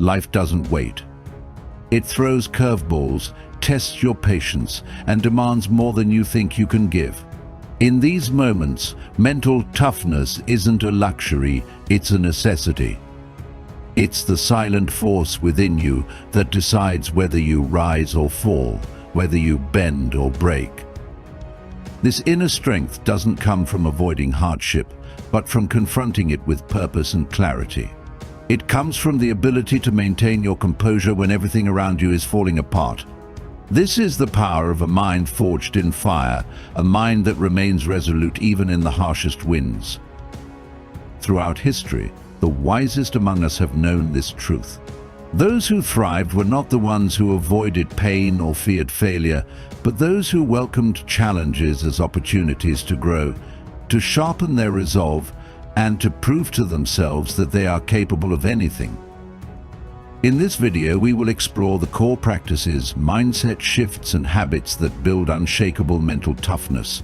Life doesn't wait. It throws curveballs, tests your patience, and demands more than you think you can give. In these moments, mental toughness isn't a luxury, it's a necessity. It's the silent force within you that decides whether you rise or fall, whether you bend or break. This inner strength doesn't come from avoiding hardship, but from confronting it with purpose and clarity. It comes from the ability to maintain your composure when everything around you is falling apart. This is the power of a mind forged in fire, a mind that remains resolute even in the harshest winds. Throughout history, the wisest among us have known this truth. Those who thrived were not the ones who avoided pain or feared failure, but those who welcomed challenges as opportunities to grow, to sharpen their resolve, and to prove to themselves that they are capable of anything. In this video, we will explore the core practices, mindset shifts, and habits that build unshakable mental toughness.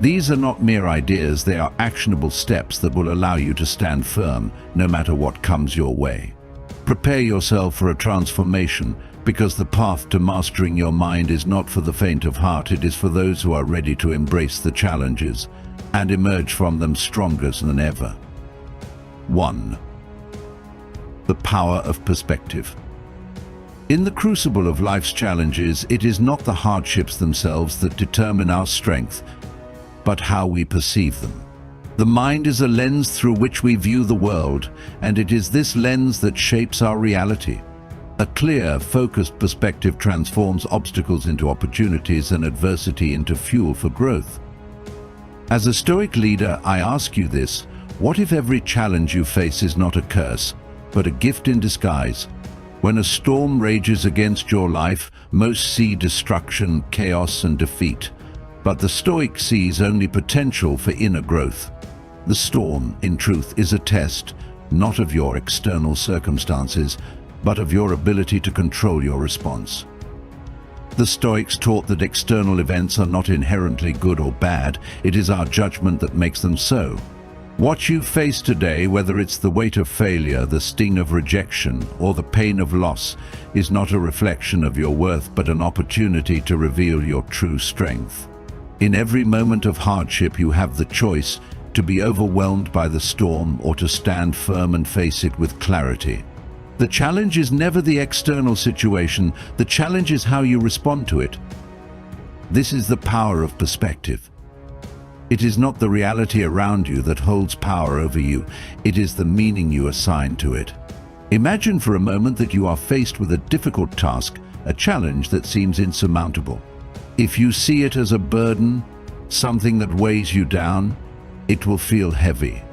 These are not mere ideas, they are actionable steps that will allow you to stand firm no matter what comes your way. Prepare yourself for a transformation, because the path to mastering your mind is not for the faint of heart, it is for those who are ready to embrace the challenges and emerge from them stronger than ever. 1. The power of perspective. In the crucible of life's challenges, it is not the hardships themselves that determine our strength, but how we perceive them. The mind is a lens through which we view the world, and it is this lens that shapes our reality. A clear, focused perspective transforms obstacles into opportunities and adversity into fuel for growth. As a Stoic leader, I ask you this: what if every challenge you face is not a curse, but a gift in disguise? When a storm rages against your life, most see destruction, chaos, and defeat. But the Stoic sees only potential for inner growth. The storm, in truth, is a test, not of your external circumstances, but of your ability to control your response. The Stoics taught that external events are not inherently good or bad, it is our judgment that makes them so. What you face today, whether it's the weight of failure, the sting of rejection, or the pain of loss, is not a reflection of your worth, but an opportunity to reveal your true strength. In every moment of hardship, you have the choice to be overwhelmed by the storm or to stand firm and face it with clarity. The challenge is never the external situation, the challenge is how you respond to it. This is the power of perspective. It is not the reality around you that holds power over you, it is the meaning you assign to it. Imagine for a moment that you are faced with a difficult task, a challenge that seems insurmountable. If you see it as a burden, something that weighs you down, it will feel heavy.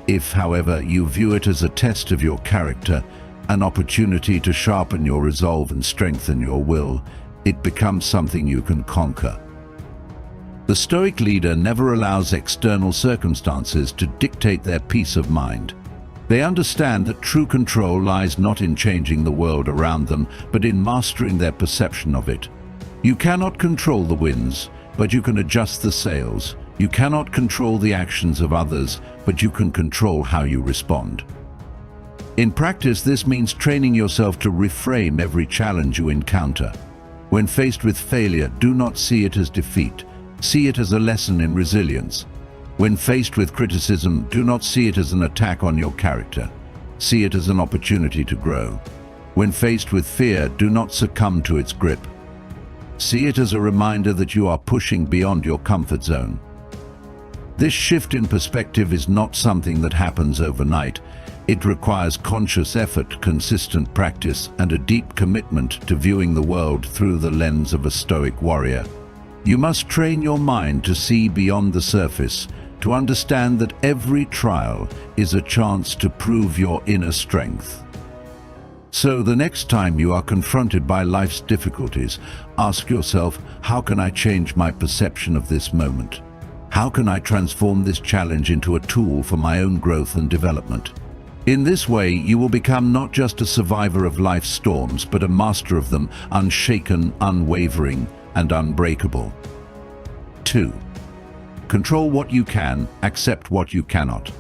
If, however, you view it as a test of your character, an opportunity to sharpen your resolve and strengthen your will, it becomes something you can conquer. The Stoic leader never allows external circumstances to dictate their peace of mind. They understand that true control lies not in changing the world around them, but in mastering their perception of it. You cannot control the winds, but you can adjust the sails. You cannot control the actions of others, but you can control how you respond. In practice, this means training yourself to reframe every challenge you encounter. When faced with failure, do not see it as defeat. See it as a lesson in resilience. When faced with criticism, do not see it as an attack on your character. See it as an opportunity to grow. When faced with fear, do not succumb to its grip. See it as a reminder that you are pushing beyond your comfort zone. This shift in perspective is not something that happens overnight. It requires conscious effort, consistent practice, and a deep commitment to viewing the world through the lens of a Stoic warrior. You must train your mind to see beyond the surface, to understand that every trial is a chance to prove your inner strength. So the next time you are confronted by life's difficulties, ask yourself, how can I change my perception of this moment? How can I transform this challenge into a tool for my own growth and development? In this way, you will become not just a survivor of life's storms, but a master of them, unshaken, unwavering, and unbreakable. 2. Control what you can, accept what you cannot.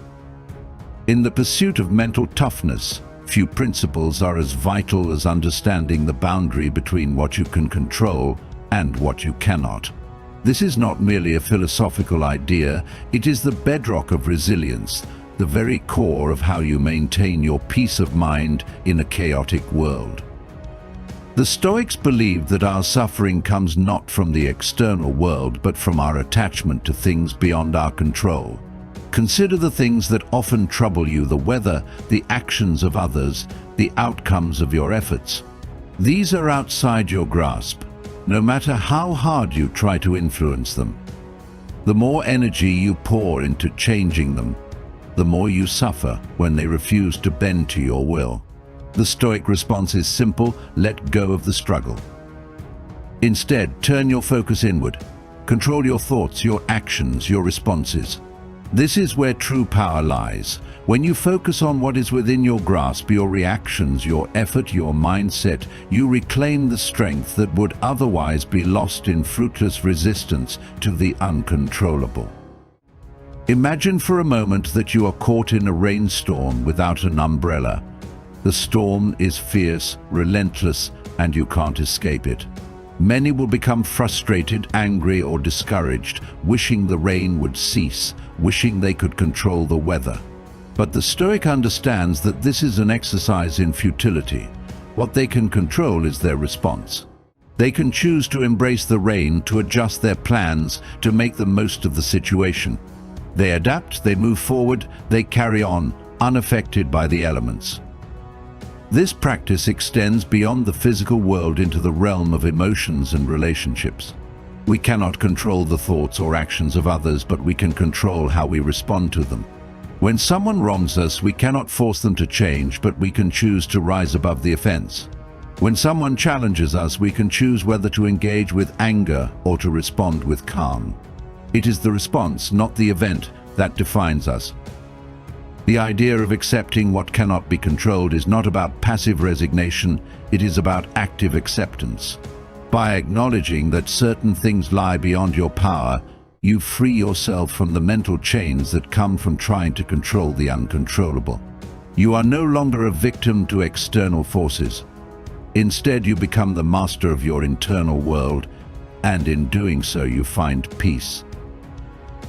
In the pursuit of mental toughness, Few principles are as vital as understanding the boundary between what you can control and what you cannot. This is not merely a philosophical idea, it is the bedrock of resilience, the very core of how you maintain your peace of mind in a chaotic world. The Stoics believed that our suffering comes not from the external world, but from our attachment to things beyond our control. Consider the things that often trouble you: the weather, the actions of others, the outcomes of your efforts. These are outside your grasp, no matter how hard you try to influence them. The more energy you pour into changing them, the more you suffer when they refuse to bend to your will. The Stoic response is simple: let go of the struggle. Instead, turn your focus inward. Control your thoughts, your actions, your responses. This is where true power lies. When you focus on what is within your grasp, your reactions, your effort, your mindset, you reclaim the strength that would otherwise be lost in fruitless resistance to the uncontrollable. Imagine for a moment that you are caught in a rainstorm without an umbrella. The storm is fierce, relentless, and you can't escape it. Many will become frustrated, angry, or discouraged, wishing the rain would cease, wishing they could control the weather. But the Stoic understands that this is an exercise in futility. What they can control is their response. They can choose to embrace the rain, to adjust their plans, to make the most of the situation. They adapt, they move forward, they carry on, unaffected by the elements. This practice extends beyond the physical world into the realm of emotions and relationships. We cannot control the thoughts or actions of others, but we can control how we respond to them. When someone wrongs us, we cannot force them to change, but we can choose to rise above the offense. When someone challenges us, we can choose whether to engage with anger or to respond with calm. It is the response, not the event, that defines us. The idea of accepting what cannot be controlled is not about passive resignation, it is about active acceptance. By acknowledging that certain things lie beyond your power, you free yourself from the mental chains that come from trying to control the uncontrollable. You are no longer a victim to external forces. Instead, you become the master of your internal world, and in doing so, you find peace.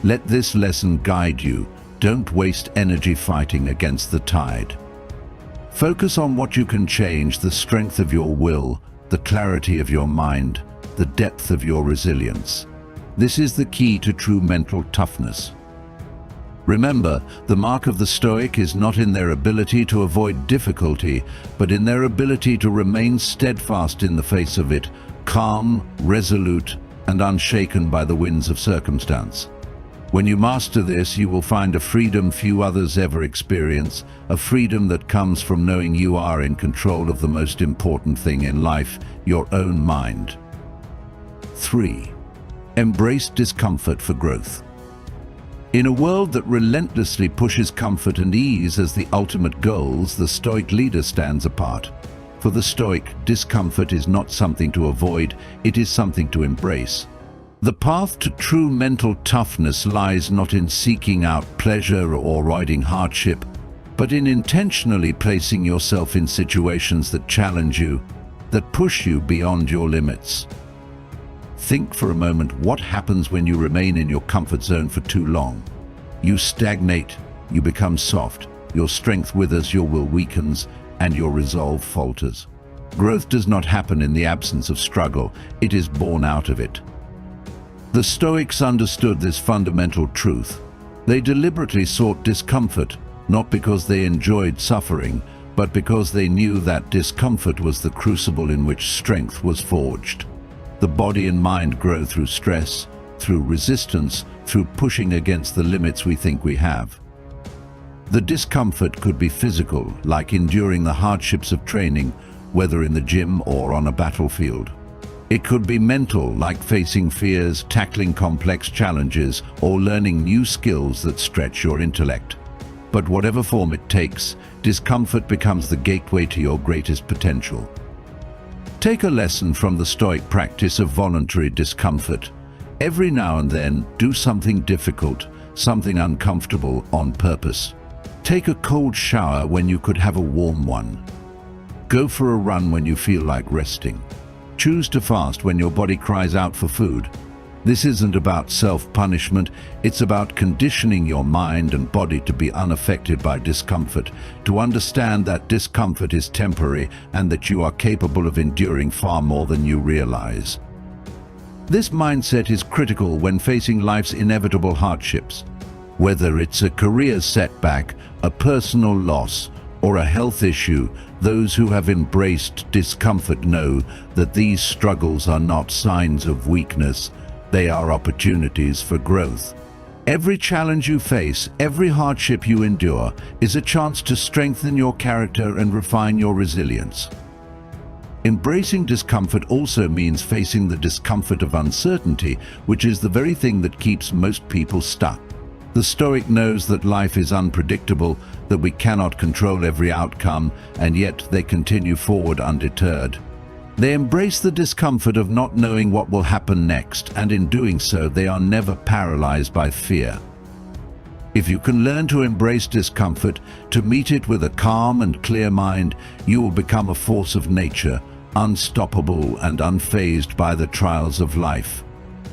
Let this lesson guide you. Don't waste energy fighting against the tide. Focus on what you can change: the strength of your will, the clarity of your mind, the depth of your resilience. This is the key to true mental toughness. Remember, the mark of the Stoic is not in their ability to avoid difficulty, but in their ability to remain steadfast in the face of it, calm, resolute, and unshaken by the winds of circumstance. When you master this, you will find a freedom few others ever experience, a freedom that comes from knowing you are in control of the most important thing in life, your own mind. 3. Embrace discomfort for growth. In a world that relentlessly pushes comfort and ease as the ultimate goals, the Stoic leader stands apart. For the Stoic, discomfort is not something to avoid, it is something to embrace. The path to true mental toughness lies not in seeking out pleasure or avoiding hardship, but in intentionally placing yourself in situations that challenge you, that push you beyond your limits. Think for a moment, what happens when you remain in your comfort zone for too long? You stagnate, you become soft, your strength withers, your will weakens, and your resolve falters. Growth does not happen in the absence of struggle, it is born out of it. The Stoics understood this fundamental truth. They deliberately sought discomfort, not because they enjoyed suffering, but because they knew that discomfort was the crucible in which strength was forged. The body and mind grow through stress, through resistance, through pushing against the limits we think we have. The discomfort could be physical, like enduring the hardships of training, whether in the gym or on a battlefield. It could be mental, like facing fears, tackling complex challenges, or learning new skills that stretch your intellect. But whatever form it takes, discomfort becomes the gateway to your greatest potential. Take a lesson from the Stoic practice of voluntary discomfort. Every now and then, do something difficult, something uncomfortable on purpose. Take a cold shower when you could have a warm one. Go for a run when you feel like resting. Choose to fast when your body cries out for food. This isn't about self-punishment, it's about conditioning your mind and body to be unaffected by discomfort, to understand that discomfort is temporary and that you are capable of enduring far more than you realize. This mindset is critical when facing life's inevitable hardships. Whether it's a career setback, a personal loss, or a health issue, those who have embraced discomfort know that these struggles are not signs of weakness, they are opportunities for growth. Every challenge you face, every hardship you endure, is a chance to strengthen your character and refine your resilience. Embracing discomfort also means facing the discomfort of uncertainty, which is the very thing that keeps most people stuck. The Stoic knows that life is unpredictable, that we cannot control every outcome, and yet they continue forward undeterred. They embrace the discomfort of not knowing what will happen next, and in doing so, they are never paralyzed by fear. If you can learn to embrace discomfort, to meet it with a calm and clear mind, you will become a force of nature, unstoppable and unfazed by the trials of life.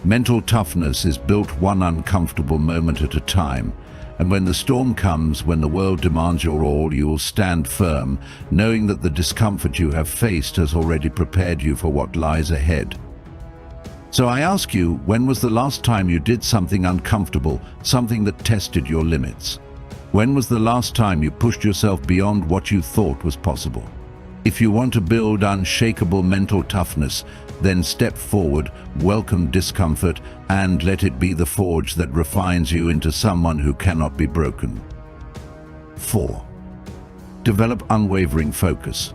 Mental toughness is built one uncomfortable moment at a time, and when the storm comes, when the world demands your all, you will stand firm, knowing that the discomfort you have faced has already prepared you for what lies ahead. So I ask you, when was the last time you did something uncomfortable, something that tested your limits? When was the last time you pushed yourself beyond what you thought was possible? If you want to build unshakable mental toughness, then step forward, welcome discomfort, and let it be the forge that refines you into someone who cannot be broken. 4. Develop unwavering focus.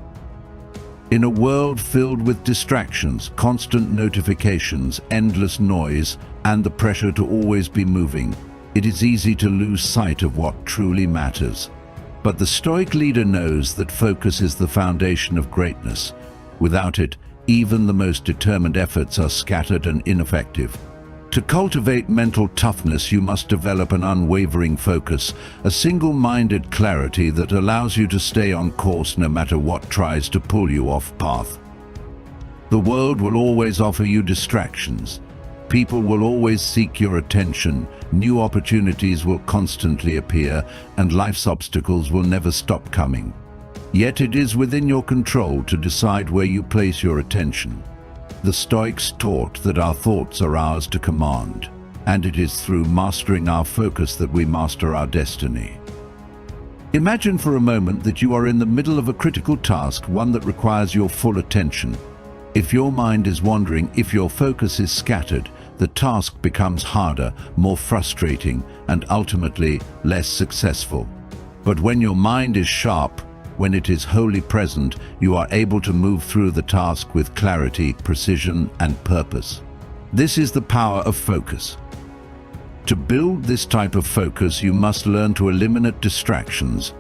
In a world filled with distractions, constant notifications, endless noise, and the pressure to always be moving, it is easy to lose sight of what truly matters. But the Stoic leader knows that focus is the foundation of greatness. Without it, even the most determined efforts are scattered and ineffective. To cultivate mental toughness, you must develop an unwavering focus, a single-minded clarity that allows you to stay on course no matter what tries to pull you off path. The world will always offer you distractions. People will always seek your attention, new opportunities will constantly appear, and life's obstacles will never stop coming. Yet it is within your control to decide where you place your attention. The Stoics taught that our thoughts are ours to command, and it is through mastering our focus that we master our destiny. Imagine for a moment that you are in the middle of a critical task, one that requires your full attention. If your mind is wandering, if your focus is scattered, the task becomes harder, more frustrating, and ultimately less successful. But when your mind is sharp, when it is wholly present, you are able to move through the task with clarity, precision, and purpose. This is the power of focus. To build this type of focus, you must learn to eliminate distractions.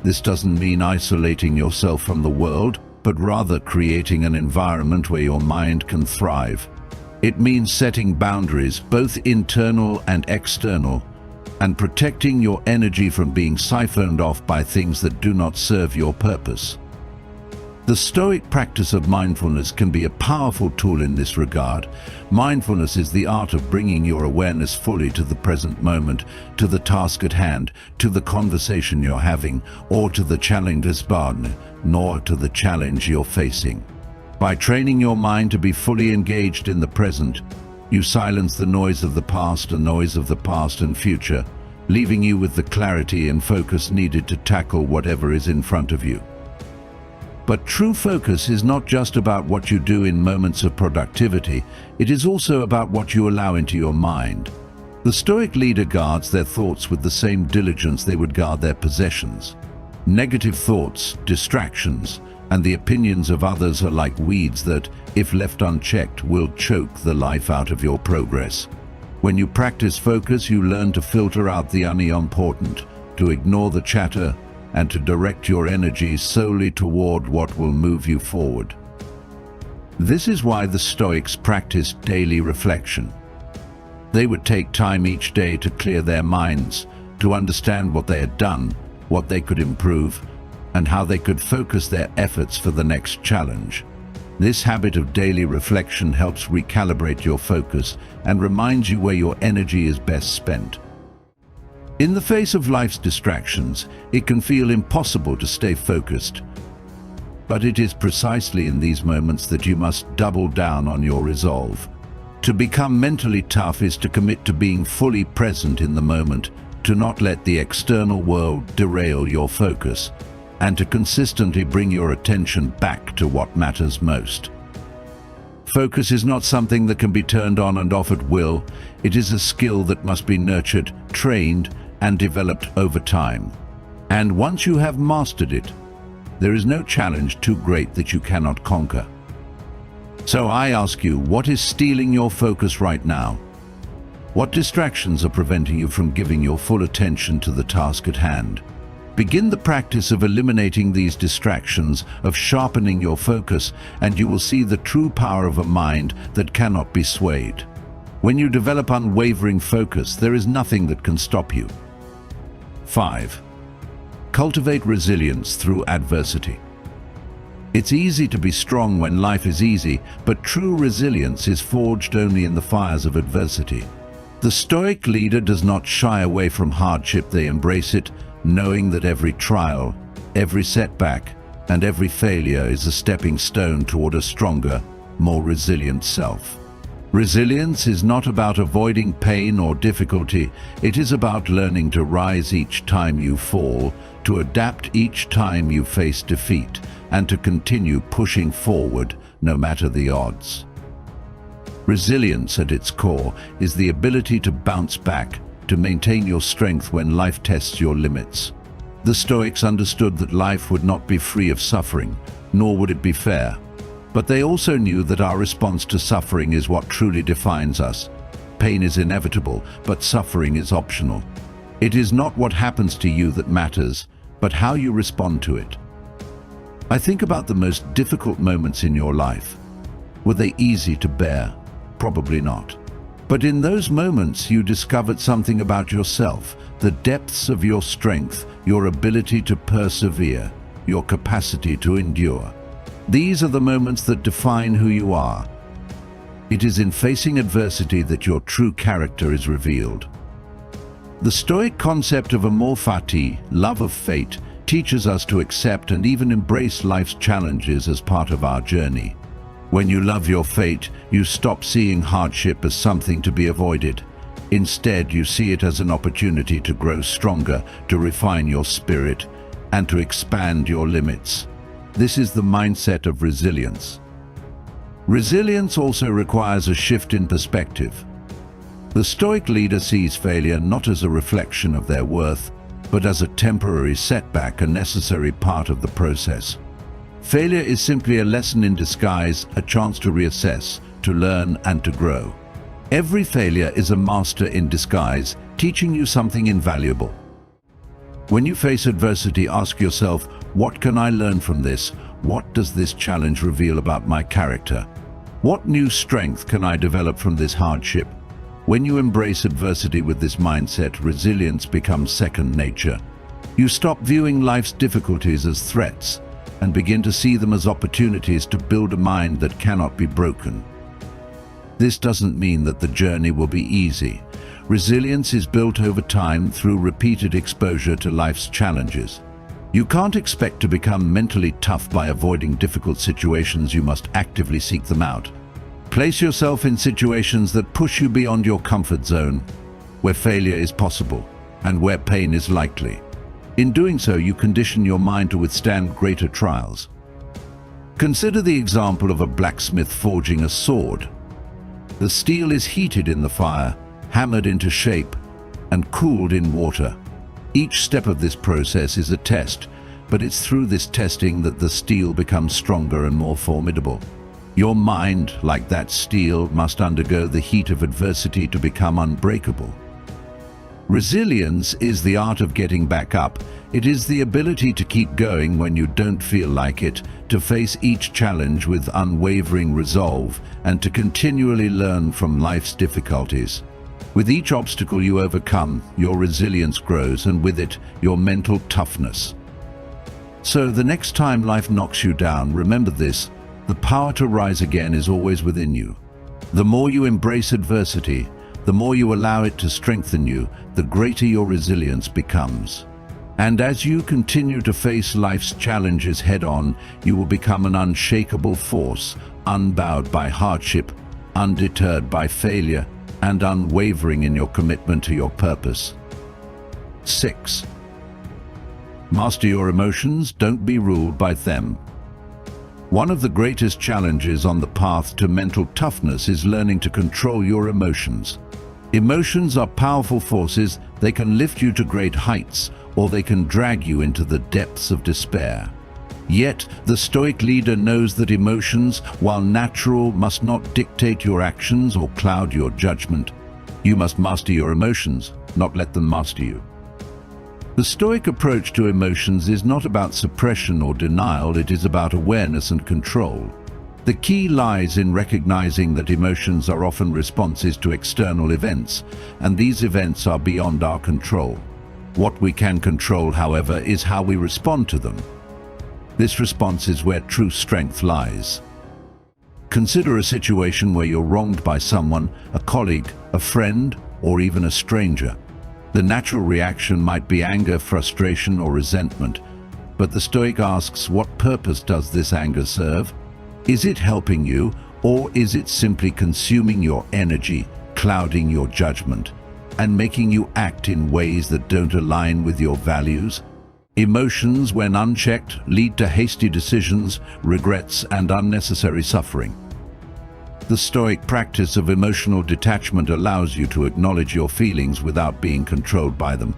This doesn't mean isolating yourself from the world, but rather creating an environment where your mind can thrive. It means setting boundaries, both internal and external, and protecting your energy from being siphoned off by things that do not serve your purpose. The Stoic practice of mindfulness can be a powerful tool in this regard. Mindfulness is the art of bringing your awareness fully to the present moment, to the task at hand, to the conversation you're having, or to the challenge nor to the challenge you're facing. By training your mind to be fully engaged in the present, you silence the noise of the past and future, leaving you with the clarity and focus needed to tackle whatever is in front of you. But true focus is not just about what you do in moments of productivity, it is also about what you allow into your mind. The Stoic leader guards their thoughts with the same diligence they would guard their possessions. Negative thoughts, distractions, and the opinions of others are like weeds that, if left unchecked, will choke the life out of your progress. When you practice focus, you learn to filter out the unimportant, to ignore the chatter, and to direct your energy solely toward what will move you forward. This is why the Stoics practiced daily reflection. They would take time each day to clear their minds, to understand what they had done, what they could improve, and how they could focus their efforts for the next challenge. This habit of daily reflection helps recalibrate your focus and reminds you where your energy is best spent. In the face of life's distractions, it can feel impossible to stay focused. But it is precisely in these moments that you must double down on your resolve. To become mentally tough is to commit to being fully present in the moment, to not let the external world derail your focus, and to consistently bring your attention back to what matters most. Focus is not something that can be turned on and off at will. It is a skill that must be nurtured, trained, and developed over time. And once you have mastered it, there is no challenge too great that you cannot conquer. So I ask you, what is stealing your focus right now? What distractions are preventing you from giving your full attention to the task at hand? Begin the practice of eliminating these distractions, of sharpening your focus, and you will see the true power of a mind that cannot be swayed. When you develop unwavering focus, there is nothing that can stop you. 5. Cultivate resilience through adversity. It's easy to be strong when life is easy, but true resilience is forged only in the fires of adversity. The Stoic leader does not shy away from hardship, they embrace it, knowing that every trial, every setback, and every failure is a stepping stone toward a stronger, more resilient self. Resilience is not about avoiding pain or difficulty, it is about learning to rise each time you fall, to adapt each time you face defeat, and to continue pushing forward no matter the odds. Resilience at its core is the ability to bounce back, to maintain your strength when life tests your limits. The Stoics understood that life would not be free of suffering, nor would it be fair. But they also knew that our response to suffering is what truly defines us. Pain is inevitable, but suffering is optional. It is not what happens to you that matters, but how you respond to it. I think about the most difficult moments in your life. Were they easy to bear? Probably not. But in those moments, you discovered something about yourself, the depths of your strength, your ability to persevere, your capacity to endure. These are the moments that define who you are. It is in facing adversity that your true character is revealed. The Stoic concept of amor fati, love of fate, teaches us to accept and even embrace life's challenges as part of our journey. When you love your fate, you stop seeing hardship as something to be avoided. Instead, you see it as an opportunity to grow stronger, to refine your spirit, and to expand your limits. This is the mindset of resilience. Resilience also requires a shift in perspective. The Stoic leader sees failure not as a reflection of their worth, but as a temporary setback, a necessary part of the process. Failure is simply a lesson in disguise, a chance to reassess, to learn, and to grow. Every failure is a master in disguise, teaching you something invaluable. When you face adversity, ask yourself, what can I learn from this? What does this challenge reveal about my character? What new strength can I develop from this hardship? When you embrace adversity with this mindset, resilience becomes second nature. You stop viewing life's difficulties as threats and begin to see them as opportunities to build a mind that cannot be broken. This doesn't mean that the journey will be easy. Resilience is built over time through repeated exposure to life's challenges. You can't expect to become mentally tough by avoiding difficult situations. You must actively seek them out. Place yourself in situations that push you beyond your comfort zone, where failure is possible and where pain is likely. In doing so, you condition your mind to withstand greater trials. Consider the example of a blacksmith forging a sword. The steel is heated in the fire, hammered into shape, and cooled in water. Each step of this process is a test, but it's through this testing that the steel becomes stronger and more formidable. Your mind, like that steel, must undergo the heat of adversity to become unbreakable. Resilience is the art of getting back up. It is the ability to keep going when you don't feel like it, to face each challenge with unwavering resolve, and to continually learn from life's difficulties. With each obstacle you overcome, your resilience grows, and with it, your mental toughness. So the next time life knocks you down, remember this: the power to rise again is always within you. The more you embrace adversity, the more you allow it to strengthen you, the greater your resilience becomes. And as you continue to face life's challenges head-on, you will become an unshakable force, unbowed by hardship, undeterred by failure, and unwavering in your commitment to your purpose. 6. Master your emotions, don't be ruled by them. One of the greatest challenges on the path to mental toughness is learning to control your emotions. Emotions are powerful forces. They can lift you to great heights, or they can drag you into the depths of despair. Yet, the Stoic leader knows that emotions, while natural, must not dictate your actions or cloud your judgment. You must master your emotions, not let them master you. The Stoic approach to emotions is not about suppression or denial, it is about awareness and control. The key lies in recognizing that emotions are often responses to external events, and these events are beyond our control. What we can control, however, is how we respond to them. This response is where true strength lies. Consider a situation where you're wronged by someone, a colleague, a friend, or even a stranger. The natural reaction might be anger, frustration, or resentment, but the Stoic asks, what purpose does this anger serve? Is it helping you, or is it simply consuming your energy, clouding your judgment, and making you act in ways that don't align with your values? Emotions, when unchecked, lead to hasty decisions, regrets, and unnecessary suffering. The Stoic practice of emotional detachment allows you to acknowledge your feelings without being controlled by them.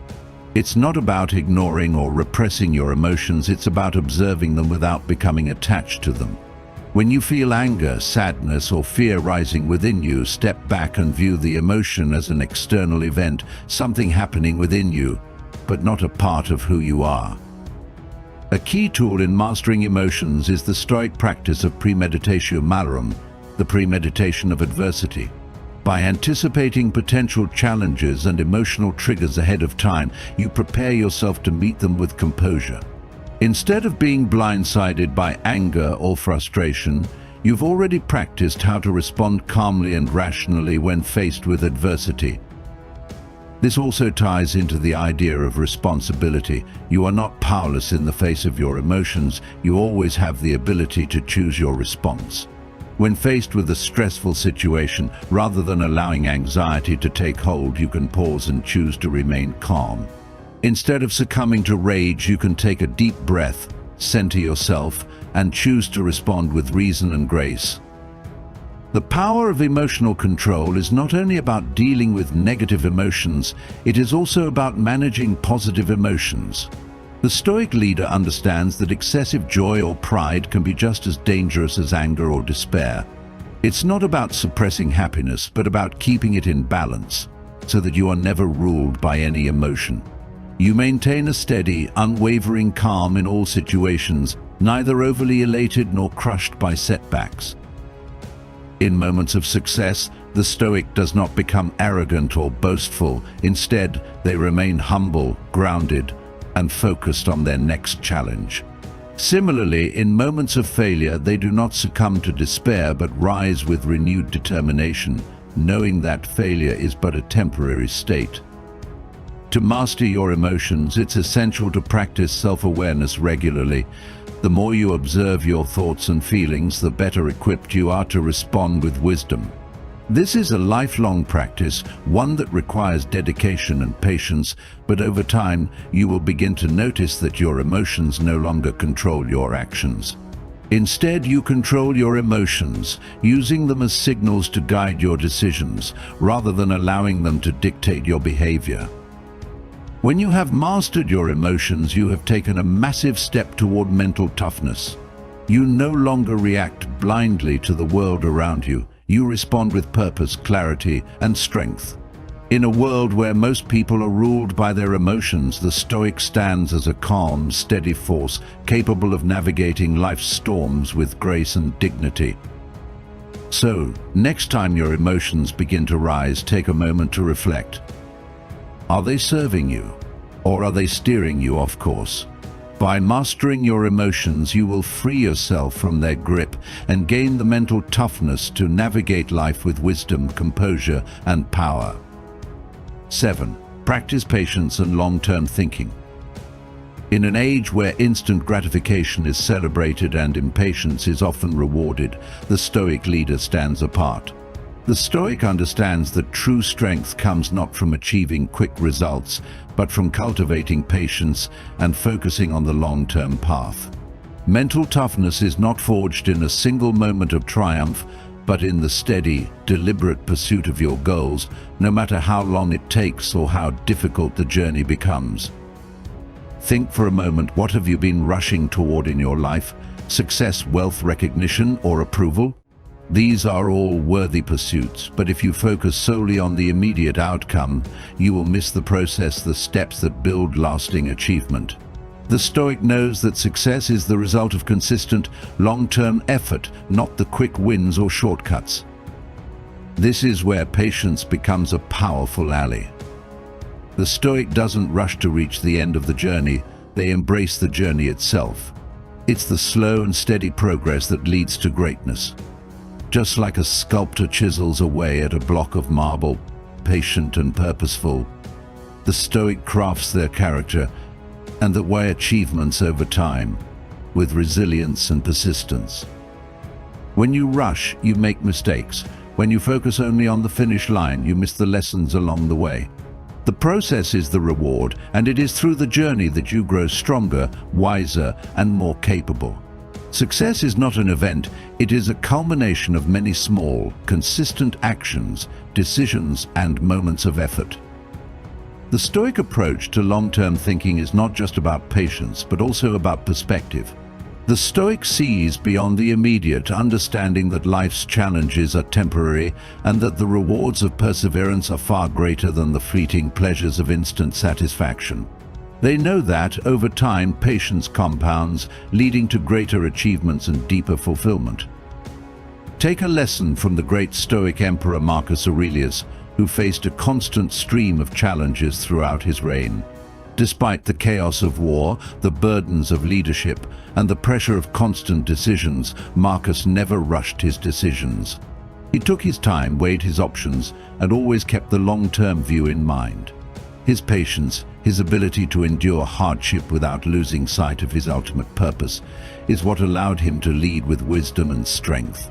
It's not about ignoring or repressing your emotions, it's about observing them without becoming attached to them. When you feel anger, sadness, or fear rising within you, step back and view the emotion as an external event, something happening within you, but not a part of who you are. A key tool in mastering emotions is the Stoic practice of premeditatio malorum, the premeditation of adversity. By anticipating potential challenges and emotional triggers ahead of time, you prepare yourself to meet them with composure. Instead of being blindsided by anger or frustration, you've already practiced how to respond calmly and rationally when faced with adversity. This also ties into the idea of responsibility. You are not powerless in the face of your emotions, you always have the ability to choose your response. When faced with a stressful situation, rather than allowing anxiety to take hold, you can pause and choose to remain calm. Instead of succumbing to rage, you can take a deep breath, center yourself, and choose to respond with reason and grace. The power of emotional control is not only about dealing with negative emotions, it is also about managing positive emotions. The Stoic leader understands that excessive joy or pride can be just as dangerous as anger or despair. It's not about suppressing happiness, but about keeping it in balance, so that you are never ruled by any emotion. You maintain a steady, unwavering calm in all situations, neither overly elated nor crushed by setbacks. In moments of success, the Stoic does not become arrogant or boastful. Instead, they remain humble, grounded, and focused on their next challenge. Similarly, in moments of failure, they do not succumb to despair but rise with renewed determination, knowing that failure is but a temporary state. To master your emotions, it's essential to practice self-awareness regularly. The more you observe your thoughts and feelings, the better equipped you are to respond with wisdom. This is a lifelong practice, one that requires dedication and patience, but over time, you will begin to notice that your emotions no longer control your actions. Instead, you control your emotions, using them as signals to guide your decisions, rather than allowing them to dictate your behavior. When you have mastered your emotions, you have taken a massive step toward mental toughness. You no longer react blindly to the world around you. You respond with purpose, clarity, and strength. In a world where most people are ruled by their emotions, the Stoic stands as a calm, steady force, capable of navigating life's storms with grace and dignity. So, next time your emotions begin to rise, take a moment to reflect. Are they serving you, or are they steering you off course? By mastering your emotions, you will free yourself from their grip and gain the mental toughness to navigate life with wisdom, composure, and power. 7. Practice patience and long-term thinking. In an age where instant gratification is celebrated and impatience is often rewarded, the Stoic leader stands apart. The Stoic understands that true strength comes not from achieving quick results, but from cultivating patience and focusing on the long-term path. Mental toughness is not forged in a single moment of triumph, but in the steady, deliberate pursuit of your goals, no matter how long it takes or how difficult the journey becomes. Think for a moment, what have you been rushing toward in your life? Success, wealth, recognition, or approval? These are all worthy pursuits, but if you focus solely on the immediate outcome, you will miss the process, the steps that build lasting achievement. The Stoic knows that success is the result of consistent, long-term effort, not the quick wins or shortcuts. This is where patience becomes a powerful ally. The Stoic doesn't rush to reach the end of the journey, they embrace the journey itself. It's the slow and steady progress that leads to greatness. Just like a sculptor chisels away at a block of marble, patient and purposeful, the Stoic crafts their character and that way achievements over time, with resilience and persistence. When you rush, you make mistakes. When you focus only on the finish line, you miss the lessons along the way. The process is the reward, and it is through the journey that you grow stronger, wiser, and more capable. Success is not an event, it is a culmination of many small, consistent actions, decisions, and moments of effort. The Stoic approach to long-term thinking is not just about patience, but also about perspective. The Stoic sees beyond the immediate, understanding that life's challenges are temporary and that the rewards of perseverance are far greater than the fleeting pleasures of instant satisfaction. They know that, over time, patience compounds, leading to greater achievements and deeper fulfillment. Take a lesson from the great Stoic Emperor Marcus Aurelius, who faced a constant stream of challenges throughout his reign. Despite the chaos of war, the burdens of leadership, and the pressure of constant decisions, Marcus never rushed his decisions. He took his time, weighed his options, and always kept the long-term view in mind. His patience, his ability to endure hardship without losing sight of his ultimate purpose, is what allowed him to lead with wisdom and strength.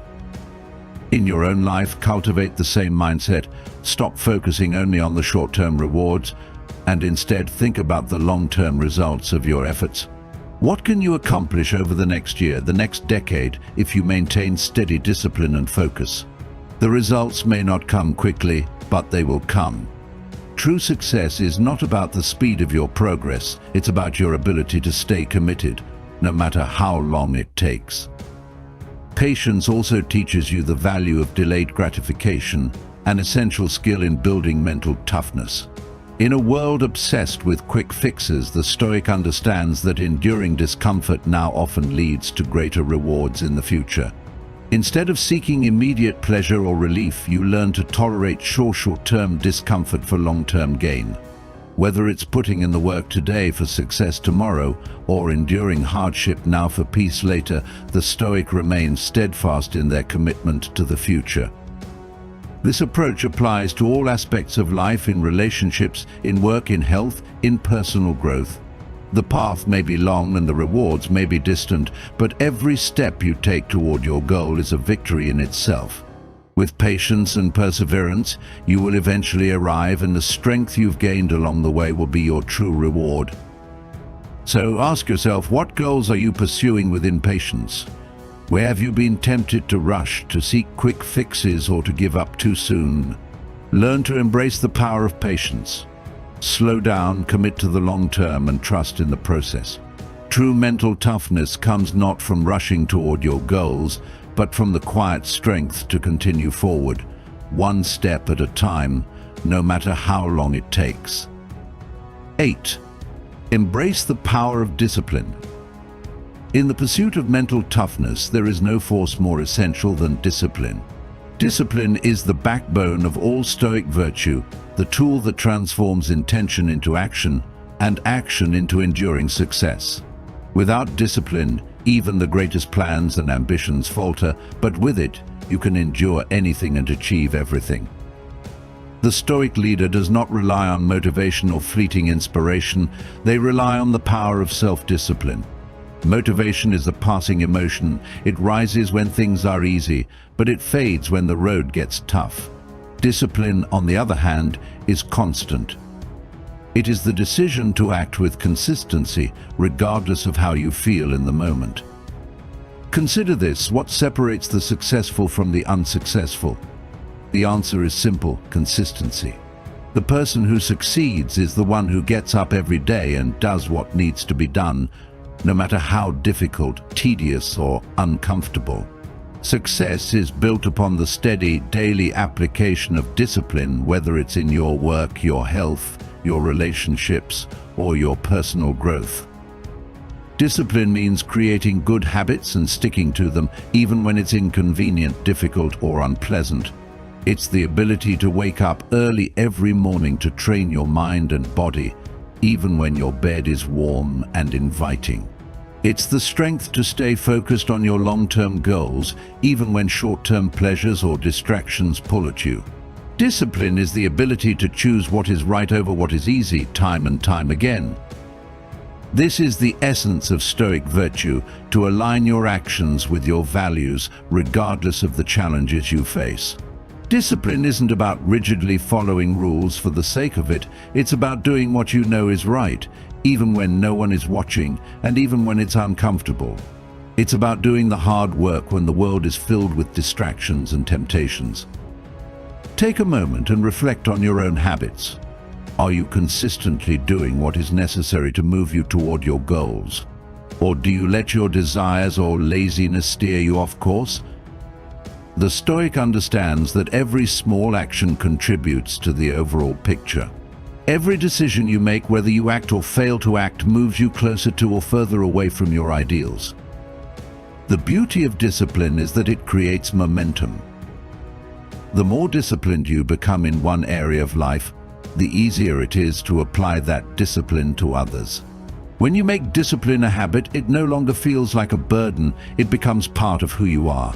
In your own life, cultivate the same mindset. Stop focusing only on the short-term rewards, and instead think about the long-term results of your efforts. What can you accomplish over the next year, the next decade, if you maintain steady discipline and focus? The results may not come quickly, but they will come. True success is not about the speed of your progress, it's about your ability to stay committed, no matter how long it takes. Patience also teaches you the value of delayed gratification, an essential skill in building mental toughness. In a world obsessed with quick fixes, the Stoic understands that enduring discomfort now often leads to greater rewards in the future. Instead of seeking immediate pleasure or relief, you learn to tolerate short-term discomfort for long-term gain. Whether it's putting in the work today for success tomorrow, or enduring hardship now for peace later, the Stoic remain steadfast in their commitment to the future. This approach applies to all aspects of life, in relationships, in work, in health, in personal growth. The path may be long and the rewards may be distant, but every step you take toward your goal is a victory in itself. With patience and perseverance, you will eventually arrive, and the strength you've gained along the way will be your true reward. So ask yourself, what goals are you pursuing with impatience? Where have you been tempted to rush, to seek quick fixes, or to give up too soon? Learn to embrace the power of patience. Slow down, commit to the long term, and trust in the process. True mental toughness comes not from rushing toward your goals, but from the quiet strength to continue forward, one step at a time, no matter how long it takes. 8. Embrace the power of discipline. In the pursuit of mental toughness, there is no force more essential than discipline. Discipline is the backbone of all Stoic virtue, the tool that transforms intention into action and action into enduring success. Without discipline, even the greatest plans and ambitions falter, but with it, you can endure anything and achieve everything. The Stoic leader does not rely on motivation or fleeting inspiration. They rely on the power of self-discipline. Motivation is a passing emotion. It rises when things are easy, but it fades when the road gets tough. Discipline, on the other hand, is constant. It is the decision to act with consistency, regardless of how you feel in the moment. Consider this: what separates the successful from the unsuccessful? The answer is simple: consistency. The person who succeeds is the one who gets up every day and does what needs to be done, no matter how difficult, tedious, or uncomfortable. Success is built upon the steady, daily application of discipline, whether it's in your work, your health, your relationships, or your personal growth. Discipline means creating good habits and sticking to them, even when it's inconvenient, difficult, or unpleasant. It's the ability to wake up early every morning to train your mind and body, even when your bed is warm and inviting. It's the strength to stay focused on your long-term goals, even when short-term pleasures or distractions pull at you. Discipline is the ability to choose what is right over what is easy, time and time again. This is the essence of Stoic virtue: to align your actions with your values, regardless of the challenges you face. Discipline isn't about rigidly following rules for the sake of it. It's about doing what you know is right, even when no one is watching and even when it's uncomfortable. It's about doing the hard work when the world is filled with distractions and temptations. Take a moment and reflect on your own habits. Are you consistently doing what is necessary to move you toward your goals? Or do you let your desires or laziness steer you off course? The Stoic understands that every small action contributes to the overall picture. Every decision you make, whether you act or fail to act, moves you closer to or further away from your ideals. The beauty of discipline is that it creates momentum. The more disciplined you become in one area of life, the easier it is to apply that discipline to others. When you make discipline a habit, it no longer feels like a burden. It becomes part of who you are.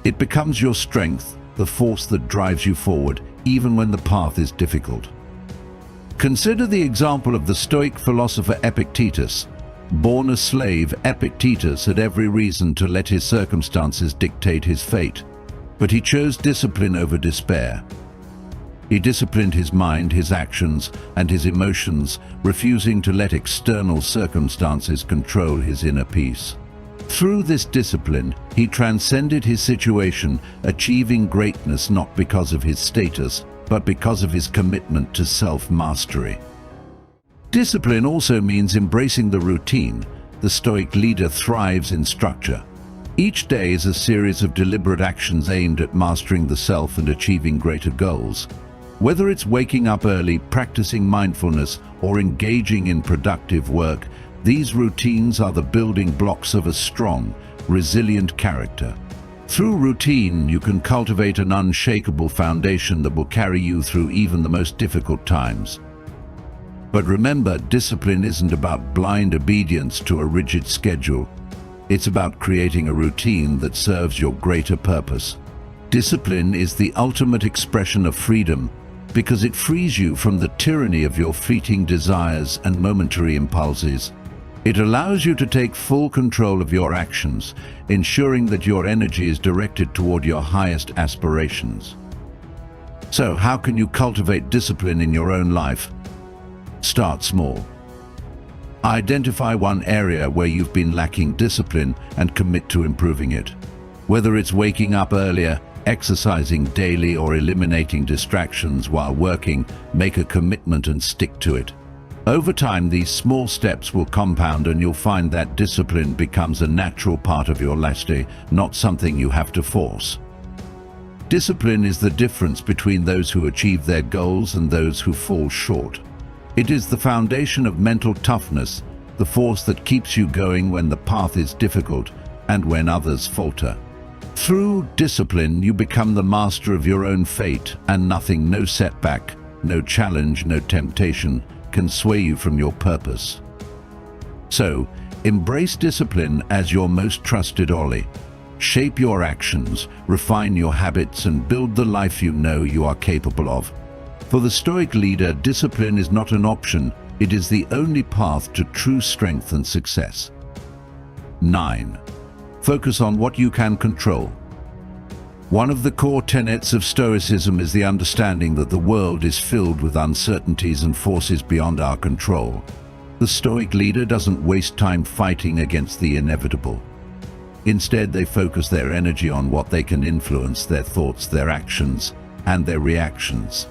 It becomes your strength, the force that drives you forward, even when the path is difficult. Consider the example of the Stoic philosopher Epictetus. Born a slave, Epictetus had every reason to let his circumstances dictate his fate, but he chose discipline over despair. He disciplined his mind, his actions, and his emotions, refusing to let external circumstances control his inner peace. Through this discipline, he transcended his situation, achieving greatness not because of his status, but because of his commitment to self-mastery. Discipline also means embracing the routine. The Stoic leader thrives in structure. Each day is a series of deliberate actions aimed at mastering the self and achieving greater goals. Whether it's waking up early, practicing mindfulness, or engaging in productive work, these routines are the building blocks of a strong, resilient character. Through routine, you can cultivate an unshakable foundation that will carry you through even the most difficult times. But remember, discipline isn't about blind obedience to a rigid schedule. It's about creating a routine that serves your greater purpose. Discipline is the ultimate expression of freedom, because it frees you from the tyranny of your fleeting desires and momentary impulses. It allows you to take full control of your actions, ensuring that your energy is directed toward your highest aspirations. So, how can you cultivate discipline in your own life? Start small. Identify one area where you've been lacking discipline and commit to improving it. Whether it's waking up earlier, exercising daily, or eliminating distractions while working, make a commitment and stick to it. Over time, these small steps will compound and you'll find that discipline becomes a natural part of your lifestyle, not something you have to force. Discipline is the difference between those who achieve their goals and those who fall short. It is the foundation of mental toughness, the force that keeps you going when the path is difficult and when others falter. Through discipline, you become the master of your own fate, and nothing, no setback, no challenge, no temptation can sway you from your purpose. So, embrace discipline as your most trusted ally. Shape your actions, refine your habits, and build the life you know you are capable of. For the Stoic leader, discipline is not an option, it is the only path to true strength and success. 9. Focus on what you can control. One of the core tenets of Stoicism is the understanding that the world is filled with uncertainties and forces beyond our control. The Stoic leader doesn't waste time fighting against the inevitable. Instead, they focus their energy on what they can influence: their thoughts, their actions, and their reactions.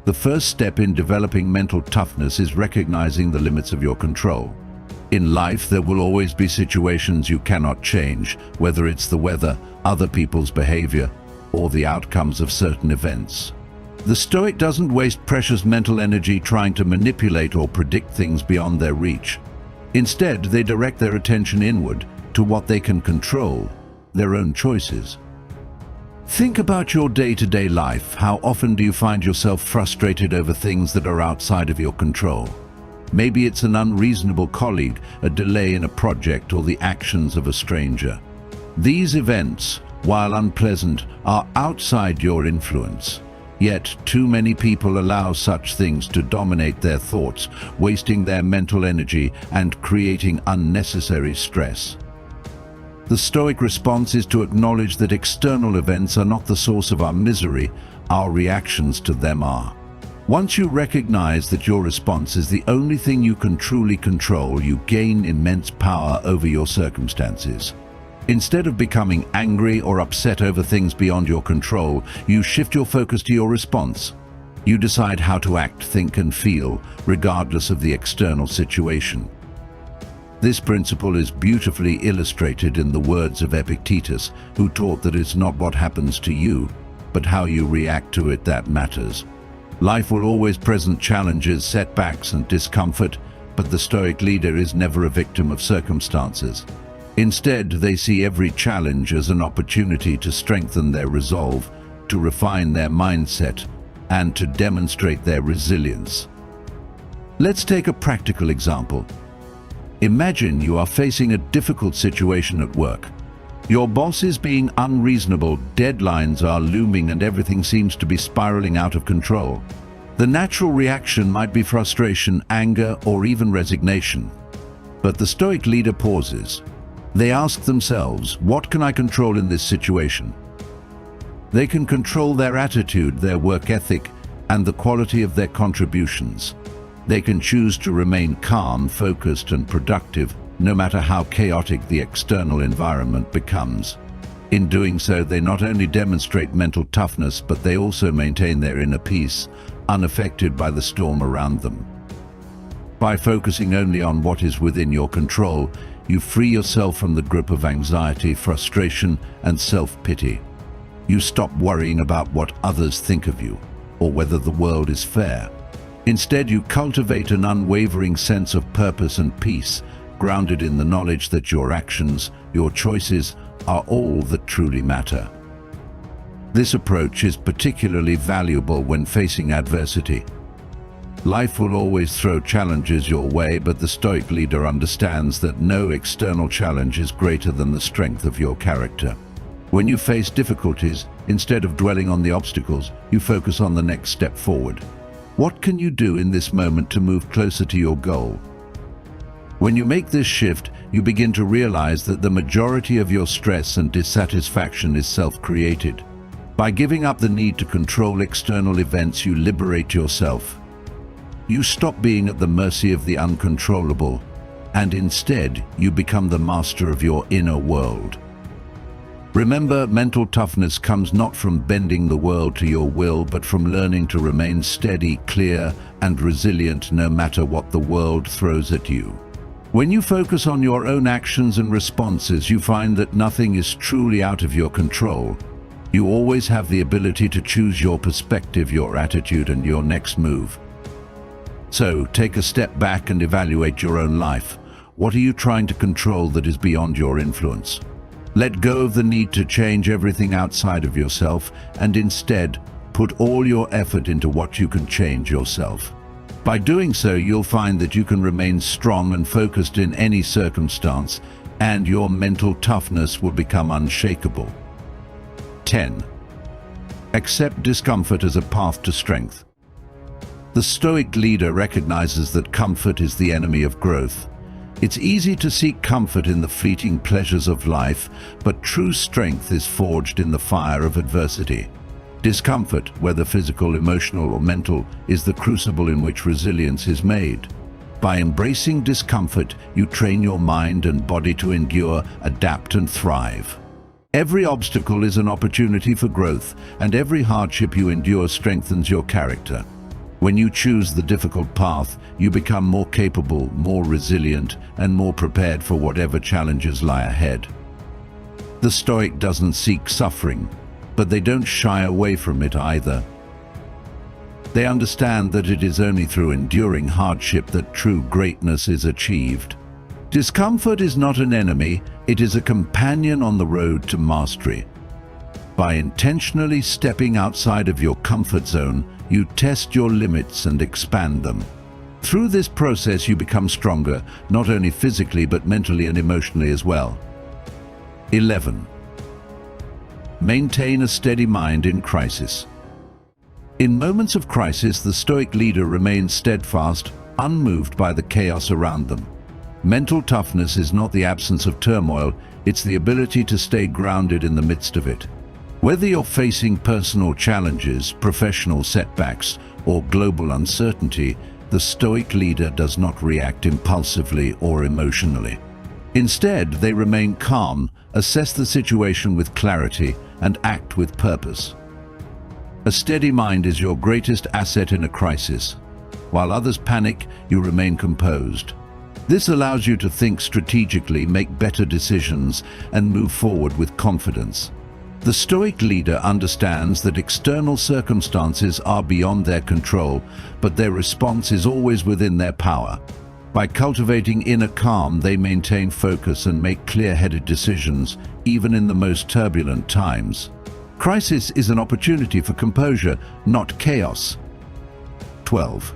The first step in developing mental toughness is recognizing the limits of your control. In life, there will always be situations you cannot change, whether it's the weather, other people's behavior, or the outcomes of certain events. The Stoic doesn't waste precious mental energy trying to manipulate or predict things beyond their reach. Instead, they direct their attention inward to what they can control, their own choices. Think about your day-to-day life. How often do you find yourself frustrated over things that are outside of your control? Maybe it's an unreasonable colleague, a delay in a project, or the actions of a stranger. These events, while unpleasant, are outside your influence. Yet, too many people allow such things to dominate their thoughts, wasting their mental energy and creating unnecessary stress. The Stoic response is to acknowledge that external events are not the source of our misery, our reactions to them are. Once you recognize that your response is the only thing you can truly control, you gain immense power over your circumstances. Instead of becoming angry or upset over things beyond your control, you shift your focus to your response. You decide how to act, think, and feel, regardless of the external situation. This principle is beautifully illustrated in the words of Epictetus, who taught that it's not what happens to you, but how you react to it that matters. Life will always present challenges, setbacks, and discomfort, but the Stoic leader is never a victim of circumstances. Instead, they see every challenge as an opportunity to strengthen their resolve, to refine their mindset, and to demonstrate their resilience. Let's take a practical example. Imagine you are facing a difficult situation at work. Your boss is being unreasonable, deadlines are looming, and everything seems to be spiraling out of control. The natural reaction might be frustration, anger, or even resignation. But the Stoic leader pauses. They ask themselves, what can I control in this situation? They can control their attitude, their work ethic, and the quality of their contributions. They can choose to remain calm, focused, and productive, no matter how chaotic the external environment becomes. In doing so, they not only demonstrate mental toughness, but they also maintain their inner peace, unaffected by the storm around them. By focusing only on what is within your control, you free yourself from the grip of anxiety, frustration, and self-pity. You stop worrying about what others think of you, or whether the world is fair. Instead, you cultivate an unwavering sense of purpose and peace, grounded in the knowledge that your actions, your choices, are all that truly matter. This approach is particularly valuable when facing adversity. Life will always throw challenges your way, but the Stoic leader understands that no external challenge is greater than the strength of your character. When you face difficulties, instead of dwelling on the obstacles, you focus on the next step forward. What can you do in this moment to move closer to your goal? When you make this shift, you begin to realize that the majority of your stress and dissatisfaction is self-created. By giving up the need to control external events, you liberate yourself. You stop being at the mercy of the uncontrollable, and instead, you become the master of your inner world. Remember, mental toughness comes not from bending the world to your will, but from learning to remain steady, clear, and resilient no matter what the world throws at you. When you focus on your own actions and responses, you find that nothing is truly out of your control. You always have the ability to choose your perspective, your attitude, and your next move. So, take a step back and evaluate your own life. What are you trying to control that is beyond your influence? Let go of the need to change everything outside of yourself and instead put all your effort into what you can change yourself. By doing so, you'll find that you can remain strong and focused in any circumstance, and your mental toughness will become unshakable. 10. Accept discomfort as a path to strength. The Stoic leader recognizes that comfort is the enemy of growth. It's easy to seek comfort in the fleeting pleasures of life, but true strength is forged in the fire of adversity. Discomfort, whether physical, emotional, or mental, is the crucible in which resilience is made. By embracing discomfort, you train your mind and body to endure, adapt, and thrive. Every obstacle is an opportunity for growth, and every hardship you endure strengthens your character. When you choose the difficult path, you become more capable, more resilient, and more prepared for whatever challenges lie ahead. The Stoic doesn't seek suffering, but they don't shy away from it either. They understand that it is only through enduring hardship that true greatness is achieved. Discomfort is not an enemy, it is a companion on the road to mastery. By intentionally stepping outside of your comfort zone, you test your limits and expand them. Through this process, you become stronger, not only physically but mentally and emotionally as well. 11. Maintain a steady mind in crisis. In moments of crisis, the Stoic leader remains steadfast, unmoved by the chaos around them. Mental toughness is not the absence of turmoil, it's the ability to stay grounded in the midst of it. Whether you're facing personal challenges, professional setbacks, or global uncertainty, the Stoic leader does not react impulsively or emotionally. Instead, they remain calm, assess the situation with clarity, and act with purpose. A steady mind is your greatest asset in a crisis. While others panic, you remain composed. This allows you to think strategically, make better decisions, and move forward with confidence. The Stoic leader understands that external circumstances are beyond their control, but their response is always within their power. By cultivating inner calm, they maintain focus and make clear-headed decisions, even in the most turbulent times. Crisis is an opportunity for composure, not chaos. 12.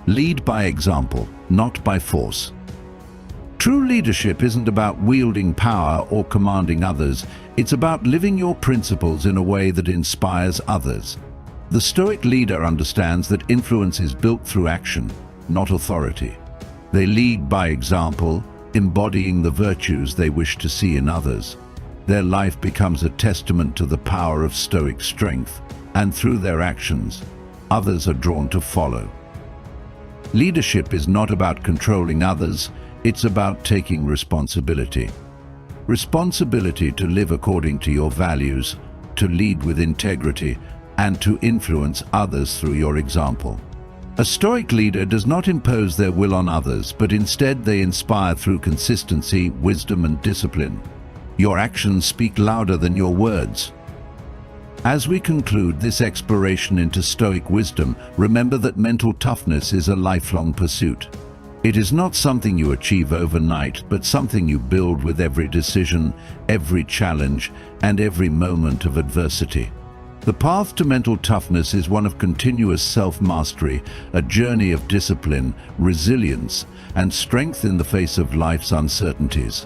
Lead by example, not by force. True leadership isn't about wielding power or commanding others, it's about living your principles in a way that inspires others. The Stoic leader understands that influence is built through action, not authority. They lead by example, embodying the virtues they wish to see in others. Their life becomes a testament to the power of Stoic strength, and through their actions, others are drawn to follow. Leadership is not about controlling others, it's about taking responsibility. Responsibility to live according to your values, to lead with integrity, and to influence others through your example. A Stoic leader does not impose their will on others, but instead they inspire through consistency, wisdom, and discipline. Your actions speak louder than your words. As we conclude this exploration into Stoic wisdom, remember that mental toughness is a lifelong pursuit. It is not something you achieve overnight, but something you build with every decision, every challenge, and every moment of adversity. The path to mental toughness is one of continuous self-mastery, a journey of discipline, resilience, and strength in the face of life's uncertainties.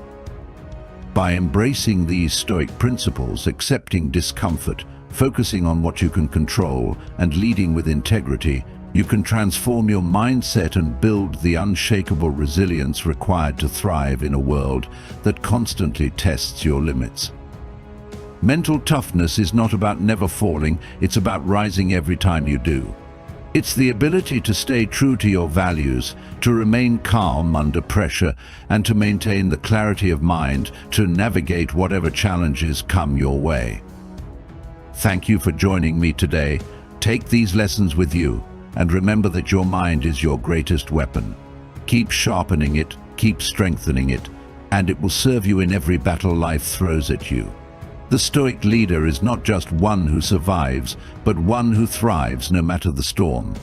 By embracing these Stoic principles, accepting discomfort, focusing on what you can control, and leading with integrity, you can transform your mindset and build the unshakable resilience required to thrive in a world that constantly tests your limits. Mental toughness is not about never falling, it's about rising every time you do. It's the ability to stay true to your values, to remain calm under pressure, and to maintain the clarity of mind to navigate whatever challenges come your way. Thank you for joining me today. Take these lessons with you, and remember that your mind is your greatest weapon. Keep sharpening it, keep strengthening it, and it will serve you in every battle life throws at you. The Stoic leader is not just one who survives, but one who thrives no matter the storm.